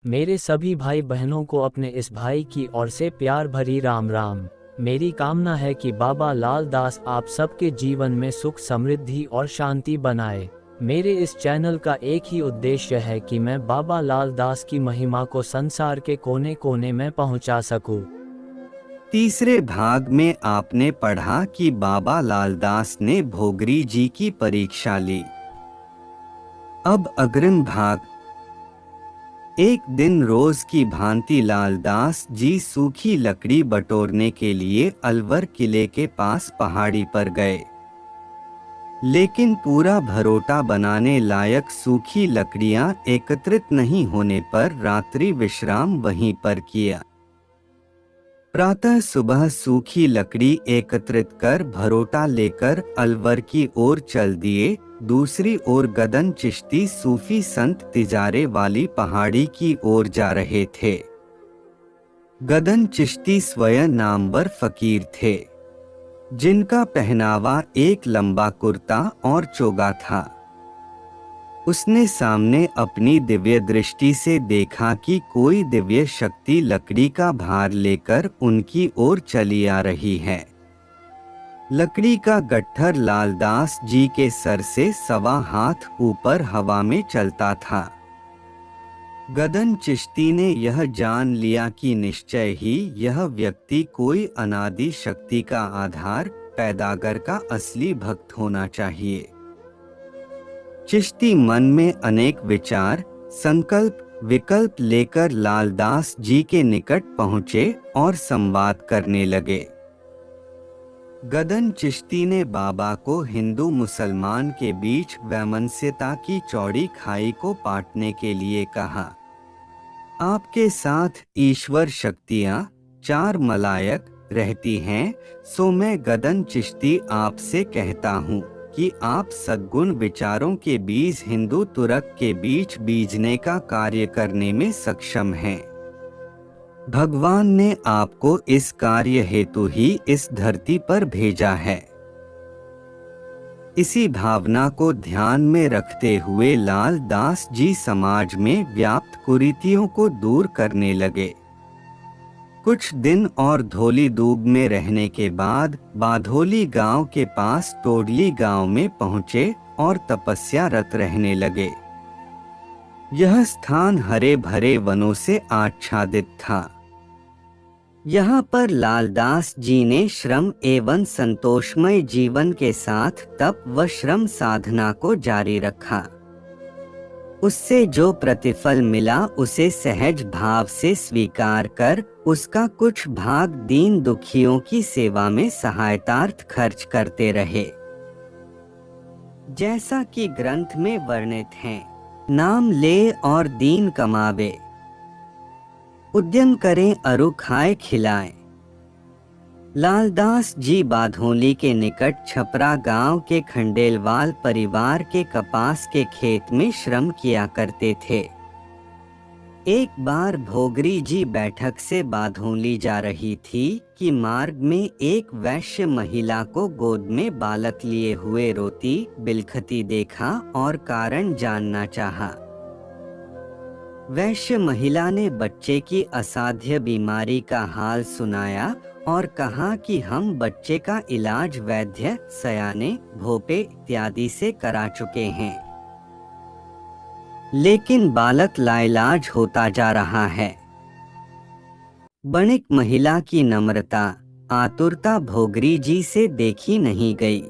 मेरे सभी भाई बहनों को अपने इस भाई की ओर से प्यार भरी राम राम। मेरी कामना है कि बाबा लाल दास आप सबके जीवन में सुख समृद्धि और शांति बनाए। मेरे इस चैनल का एक ही उद्देश्य है कि मैं बाबा लाल दास की महिमा को संसार के कोने कोने में पहुंचा सकूं। तीसरे भाग में आपने पढ़ा कि बाबा लाल दास ने भोगरी जी की परीक्षा ली। अब अग्रिम भाग। एक दिन रोज की भांति लाल दास जी सूखी लकड़ी बटोरने के लिए अलवर किले के पास पहाड़ी पर गए, लेकिन पूरा भरोटा बनाने लायक सूखी लकड़ियां एकत्रित नहीं होने पर रात्रि विश्राम वहीं पर किया। प्रातः सुबह सूखी लकड़ी एकत्रित कर भरोटा लेकर अलवर की ओर चल दिए। दूसरी ओर गदन चिश्ती सूफी संत तिजारे वाली पहाड़ी की ओर जा रहे थे। गदन चिश्ती स्वयं नामवर फकीर थे, जिनका पहनावा एक लंबा कुर्ता और चोगा था। उसने सामने अपनी दिव्य दृष्टि से देखा कि कोई दिव्य शक्ति लकड़ी का भार लेकर उनकी ओर चली आ रही है। लकड़ी का गट्ठर लालदास जी के सर से 1.25 हाथ ऊपर हवा में चलता था। गदन चिश्ती ने यह जान लिया कि निश्चय ही यह व्यक्ति कोई अनादि शक्ति का आधार पैदागर का असली भक्त होना चाहिए। चिश्ती मन में अनेक विचार, संकल्प, विकल्प लेकर लालदास जी के निकट पहुँचे और संवाद करने लगे। गदन चिश्ती ने बाबा को हिंदू मुसलमान के बीच वैमनस्यता की चौड़ी खाई को पाटने के लिए कहा। आपके साथ ईश्वर शक्तियाँ 4 मलायक रहती हैं, सो मैं गदन चिश्ती आपसे कहता हूँ कि आप सद्गुण विचारों के बीज हिंदू तुरक के बीच बीजने का कार्य करने में सक्षम हैं। भगवान ने आपको इस कार्य हेतु ही इस धरती पर भेजा है। इसी भावना को ध्यान में रखते हुए लाल दास जी समाज में व्याप्त कुरीतियों को दूर करने लगे। कुछ दिन और धौली दूब में रहने के बाद बाधोली गांव के पास टोडली गांव में पहुंचे और तपस्यारत रहने लगे। यह स्थान हरे भरे वनों से आच्छादित था। यहाँ पर लालदास जी ने श्रम एवं संतोषमय जीवन के साथ तप व श्रम साधना को जारी रखा। उससे जो प्रतिफल मिला उसे सहज भाव से स्वीकार कर उसका कुछ भाग दीन दुखियों की सेवा में सहायतार्थ खर्च करते रहे। जैसा कि ग्रंथ में वर्णित है, नाम ले और दीन कमावे, उद्यम करें अरु खाए खिलाए। लालदास जी बाधोली के निकट छपरा गांव के खंडेलवाल परिवार के कपास के खेत में श्रम किया करते थे। एक बार भोगरी जी बैठक से बाधोली जा रही थी कि मार्ग में एक वैश्य महिला को गोद में बालक लिए हुए रोती बिलखती देखा और कारण जानना चाहा। वैश्य महिला ने बच्चे की असाध्य बीमारी का हाल सुनाया और कहा कि हम बच्चे का इलाज वैद्य, सयाने, भोपे इत्यादि से करा चुके हैं, लेकिन बालक लाइलाज होता जा रहा है। बणिक महिला की नम्रता, आतुरता भोगरी जी से देखी नहीं गई।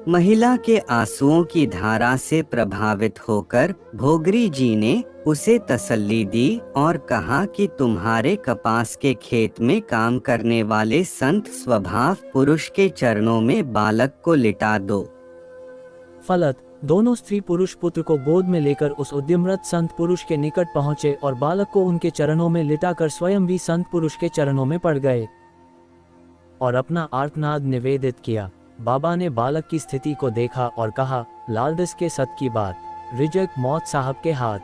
महिला के आंसुओं की धारा से प्रभावित होकर भोगरी जी ने उसे तसल्ली दी और कहा कि तुम्हारे कपास के खेत में काम करने वाले संत स्वभाव पुरुष के चरणों में बालक को लिटा दो। फलत दोनों स्त्री पुरुष पुत्र को गोद में लेकर उस उद्यमरत संत पुरुष के निकट पहुंचे और बालक को उनके चरणों में लिटाकर स्वयं भी संत पुरुष के चरणों में पड़ गए और अपना आर्तनाद निवेदित किया। बाबा ने बालक की स्थिति को देखा और कहा, लालदास के सत की बात, रिजक मौत साहब के हाथ,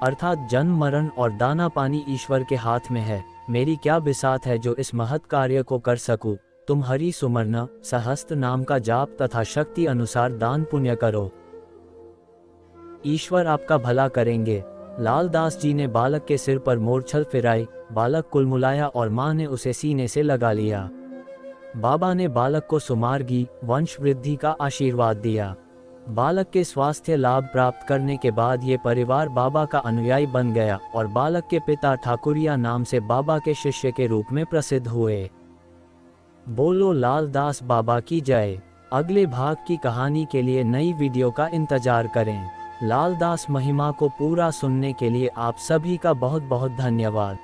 अर्थात जन्म मरण और दाना पानी ईश्वर के हाथ में है। मेरी क्या बिसात है जो इस महत् कार्य को कर सकूं। तुम हरि सुमरना सहस्त्र नाम का जाप तथा शक्ति अनुसार दान पुण्य करो, ईश्वर आपका भला करेंगे। लालदास जी ने बालक के सिर पर मोरछल फिराई, बालक कुलमुलाया और मां ने उसे सीने से लगा लिया। बाबा ने बालक को सुमार्गी वंश वृद्धि का आशीर्वाद दिया। बालक के स्वास्थ्य लाभ प्राप्त करने के बाद ये परिवार बाबा का अनुयायी बन गया और बालक के पिता ठाकुरिया नाम से बाबा के शिष्य के रूप में प्रसिद्ध हुए। बोलो लालदास बाबा की जय। अगले भाग की कहानी के लिए नई वीडियो का इंतजार करें। लालदास महिमा को पूरा सुनने के लिए आप सभी का बहुत बहुत धन्यवाद।